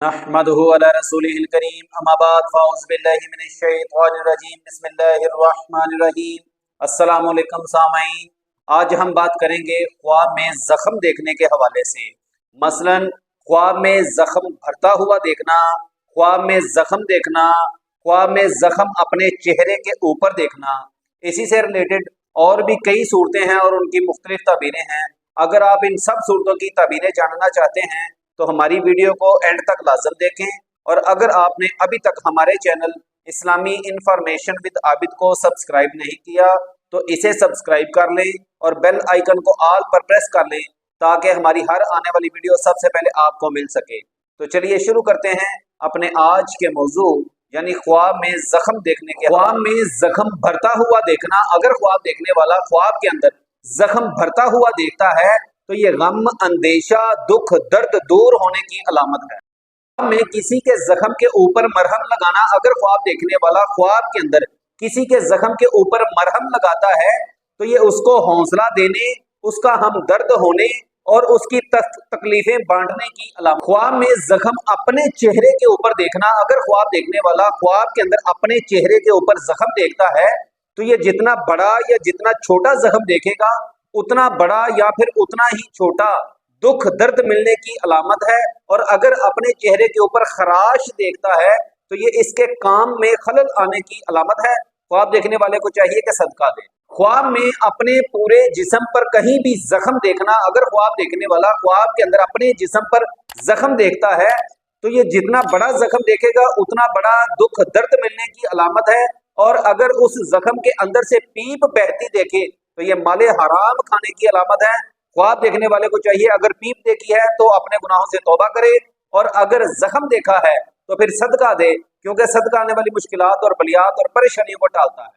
नहमदुहु अला रसूलिहिल करीम अम्मा बाद फ़अऊज़ु बिल्लाहि मिनश शैतानिर रजीम बिस्मिल्लाहिर रहमानिर रहीम। अस्सलामु अलैकुम सामाईन। आज हम बात करेंगे ख्वाब में ज़ख्म देखने के हवाले से। मसलन ख्वाब में ज़ख्म भरता हुआ देखना, ख्वाब में ज़ख्म देखना, ख्वाब में ज़ख्म अपने चेहरे के ऊपर देखना। इसी से रिलेटेड और भी कई सूरतें हैं और उनकी मुख्तलिफ ताबीरें हैं। अगर आप इन सब सूरतों की ताबीरें जानना चाहते हैं तो हमारी वीडियो को एंड तक लाजम देखें। और अगर आपने अभी तक हमारे channel Islami information with Abid को सब्सक्राइब नहीं किया तो इसे सब्सक्राइब कर लें और बेल आइकन को ऑल पर प्रेस कर लें ताकि हमारी हर आने वाली वीडियो सबसे पहले आपको मिल सके। तो चलिए शुरू करते हैं अपने आज के मौजू यानी ख्वाब में जख्म देखने के। ख्वाब में जख्म भरता हुआ देखना। अगर ख्वाब देखने वाला ख्वाब के अंदर जख्म भरता हुआ देखता है तो ये गम, अंदेशा, दुख, दर्द दूर होने की अलामत है। ख्वाब में किसी के जख्म के ऊपर मरहम लगाना। अगर ख्वाब देखने वाला ख्वाब के अंदर किसी के जख्म के ऊपर मरहम लगाता है तो ये उसको हौसला देने, उसका हमदर्द होने और उसकी तकलीफें बांटने की अलामत। ख्वाब में जख्म अपने चेहरे के ऊपर देखना। अगर ख्वाब देखने वाला ख्वाब के अंदर अपने चेहरे के ऊपर जख्म देखता है तो ये जितना बड़ा या जितना छोटा जख्म देखेगा उतना बड़ा या फिर उतना ही छोटा दुख दर्द मिलने की अलामत है। और अगर अपने चेहरे के ऊपर खराश देखता है तो ये इसके काम में खलल आने की अलामत है। ख्वाब देखने वाले को चाहिए कि सदका दे। ख्वाब में अपने पूरे जिस्म पर कहीं भी जख्म देखना। अगर ख्वाब देखने वाला ख्वाब के अंदर अपने जिस्म पर जख्म देखता है तो ये जितना बड़ा जख्म देखेगा उतना बड़ा दुख दर्द मिलने की अलामत है। और अगर उस जख्म के अंदर से पीप बहती देखे तो ये माले हराम खाने की अलामत है। ख्वाब देखने वाले को चाहिए अगर पीप देखी है तो अपने गुनाहों से तौबा करे और अगर जख्म देखा है तो फिर सदका दे, क्योंकि सदका आने वाली मुश्किलात और बलियात और परेशानियों को टालता है।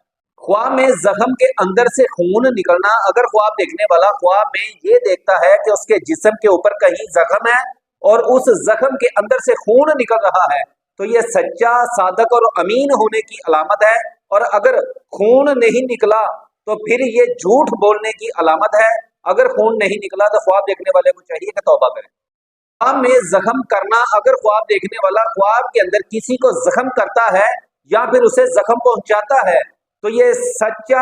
ख्वाब में जख्म के अंदर से खून निकलना। अगर ख्वाब देखने वाला ख्वाब में ये देखता है कि उसके जिस्म के ऊपर कहीं जख्म है और उस जख्म के अंदर से खून निकल रहा है तो ये सच्चा, सादक और अमीन होने की अलामत है। और अगर खून नहीं निकला तो फिर ये झूठ बोलने की अलामत है। अगर खून नहीं निकला तो ख्वाब देखने वाले को चाहिए कि तौबा करें। ख्वाब में जख्म करना। अगर ख्वाब देखने वाला ख्वाब के अंदर किसी को जख्म करता है या फिर उसे जख्म पहुंचाता है तो ये सच्चा,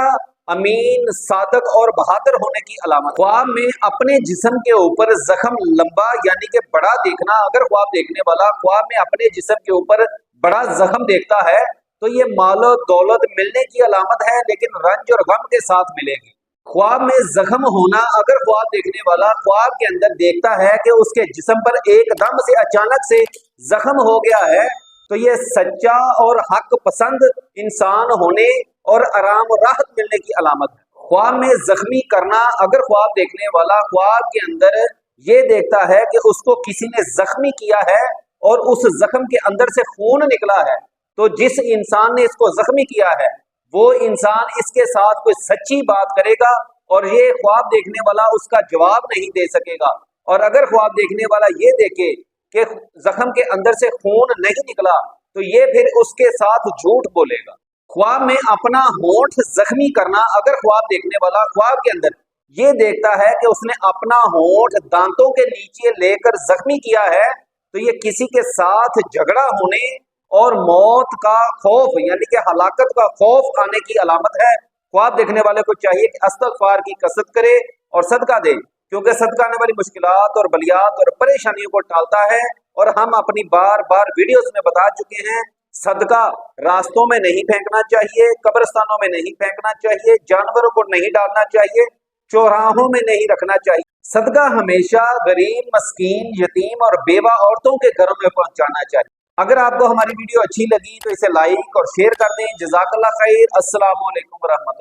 अमीन, सादक और बहादुर होने की अलामत। ख्वाब में अपने जिस्म के ऊपर जख्म लंबा यानी कि बड़ा देखना। अगर ख्वाब देखने वाला ख्वाब में अपने जिस्म के ऊपर बड़ा जख्म देखता है तो ये मालो दौलत मिलने की अलामत है, लेकिन रंज और गम के साथ मिलेगी। ख्वाब में जख्म होना। अगर ख्वाब देखने वाला ख्वाब के अंदर देखता है कि उसके जिस्म पर एकदम से अचानक से जख्म हो गया है तो ये सच्चा और हक पसंद इंसान होने और आराम और राहत मिलने की अलामत है। ख्वाब में जख्मी करना। अगर ख्वाब देखने वाला ख्वाब के अंदर ये देखता है कि उसको किसी ने जख्मी किया है और उस जख्म के अंदर से खून निकला है तो जिस इंसान ने इसको जख्मी किया है वो इंसान इसके साथ कोई सच्ची बात करेगा और ये ख्वाब देखने वाला उसका जवाब नहीं दे सकेगा। और अगर ख्वाब देखने वाला ये देखे कि जख्म के अंदर से खून नहीं निकला तो ये फिर उसके साथ झूठ बोलेगा। ख्वाब में अपना होंठ जख्मी करना। अगर ख्वाब देखने वाला ख्वाब के अंदर ये देखता है कि उसने अपना होंठ दांतों के नीचे लेकर जख्मी किया है तो ये किसी के साथ झगड़ा होने और मौत का खौफ यानी कि हलाकत का खौफ आने की अलामत है। ख्वाब देखने वाले को चाहिए कि इस्तिग़फ़ार की कसरत करे और सदका दे, क्योंकि सदका आने वाली मुश्किलात और बलियात और परेशानियों को टालता है। और हम अपनी बार बार वीडियोस में बता चुके हैं, सदका रास्तों में नहीं फेंकना चाहिए, कब्रिस्तानों में नहीं फेंकना चाहिए, जानवरों को नहीं डालना चाहिए, चौराहों में नहीं रखना चाहिए। सदका हमेशा गरीब, मस्कीन, यतीम और बेवा औरतों के घरों में पहुंचाना चाहिए। अगर आपको हमारी वीडियो अच्छी लगी तो इसे लाइक और शेयर कर दें। जज़ाकल्लाह खैर। अस्सलामु अलैकुम व रहमतुल्लाह।